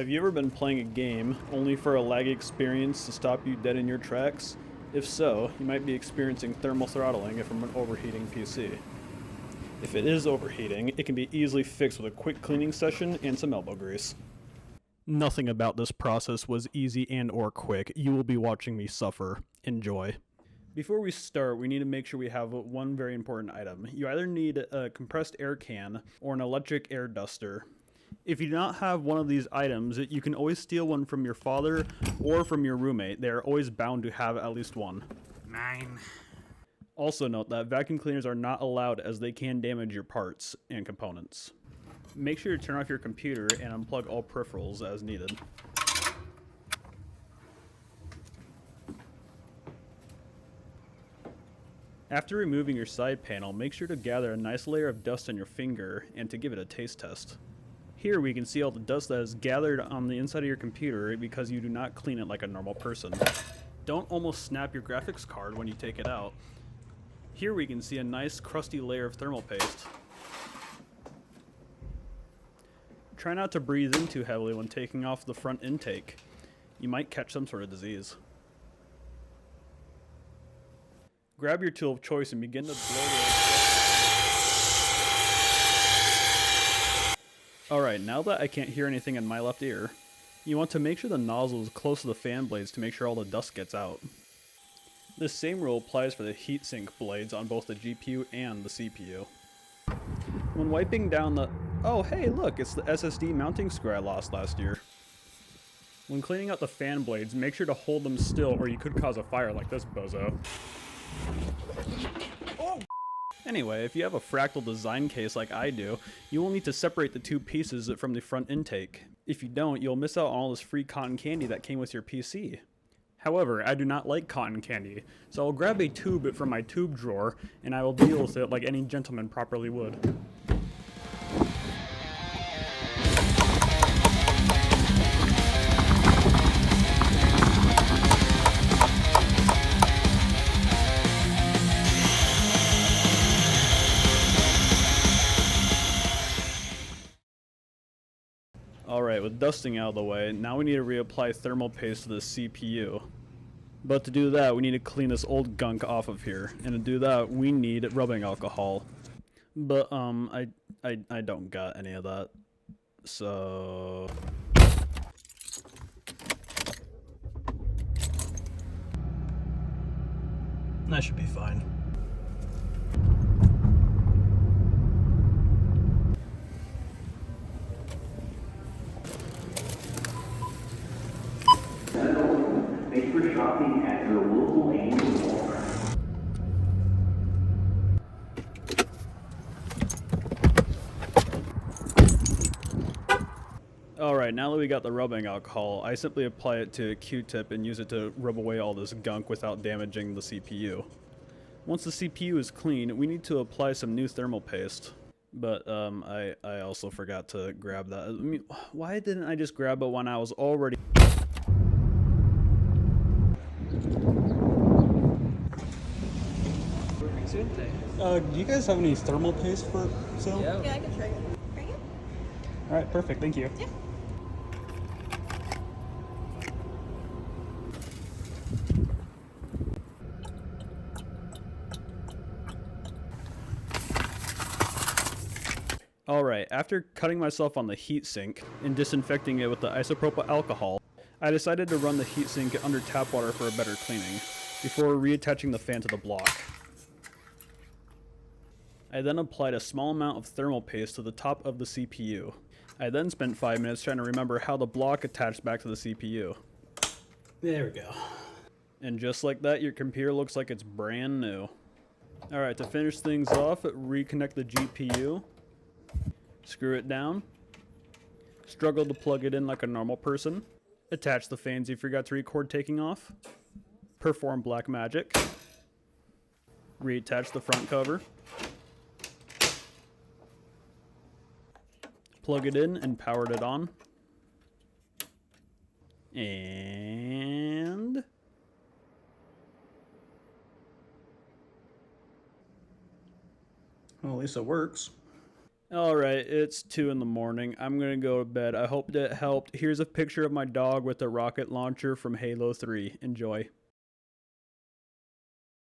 Have you ever been playing a game only for a laggy experience to stop you dead in your tracks? If so, you might be experiencing thermal throttling from an overheating PC. If it is overheating, it can be easily fixed with a quick cleaning session and some elbow grease. Nothing about this process was easy and or quick. You will be watching me suffer. Enjoy. Before we start, we need to make sure we have one very important item. You either need a compressed air can or an electric air duster. If you do not have one of these items, you can always steal one from your father or from your roommate. They are always bound to have at least one. Mine. Also note that vacuum cleaners are not allowed as they can damage your parts and components. Make sure to turn off your computer and unplug all peripherals as needed. After removing your side panel, make sure to gather a nice layer of dust on your finger and to give it a taste test. Here we can see all the dust that is gathered on the inside of your computer because you do not clean it like a normal person. Don't almost snap your graphics card when you take it out. Here we can see a nice crusty layer of thermal paste. Try not to breathe in too heavily when taking off the front intake. You might catch some sort of disease. Grab your tool of choice and begin to blow the... Alright, now that I can't hear anything in my left ear, you want to make sure the nozzle is close to the fan blades to make sure all the dust gets out. This same rule applies for the heatsink blades on both the GPU and the CPU. When wiping down the... Oh hey look, it's the SSD mounting screw I lost last year. When cleaning out the fan blades, make sure to hold them still or you could cause a fire like this bozo. Oh! Anyway, if you have a fractal design case like I do, you will need to separate the two pieces from the front intake. If you don't, you'll miss out on all this free cotton candy that came with your PC. However, I do not like cotton candy, so I'll grab a tube from my tube drawer and I will deal with it like any gentleman properly would. Alright, with dusting out of the way, now we need to reapply thermal paste to the CPU. But to do that, we need to clean this old gunk off of here. And to do that, we need rubbing alcohol. But, I don't got any of that. So... that should be fine. Make for shopping at your local annual Walmart. Alright, now that we got the rubbing alcohol, I simply apply it to a Q-tip and use it to rub away all this gunk without damaging the CPU. Once the CPU is clean, we need to apply some new thermal paste. But, I also forgot to grab that. I mean, why didn't I just grab it when I was already... do you guys have any thermal paste for sale? Yeah, I can try it. Right here? Alright, perfect, thank you. Yeah. Alright, after cutting myself on the heatsink and disinfecting it with the isopropyl alcohol, I decided to run the heatsink under tap water for a better cleaning, before reattaching the fan to the block. I then applied a small amount of thermal paste to the top of the CPU. I then spent 5 minutes trying to remember how the block attached back to the CPU. There we go. And just like that, your computer looks like it's brand new. Alright, to finish things off, reconnect the GPU. Screw it down. Struggle to plug it in like a normal person. Attach the fans you forgot to record taking off. Perform black magic. Reattach the front cover. Plug it in and powered it on. And... well, at least it works. Alright, it's 2 in the morning. I'm gonna go to bed. I hope that helped. Here's a picture of my dog with a rocket launcher from Halo 3. Enjoy.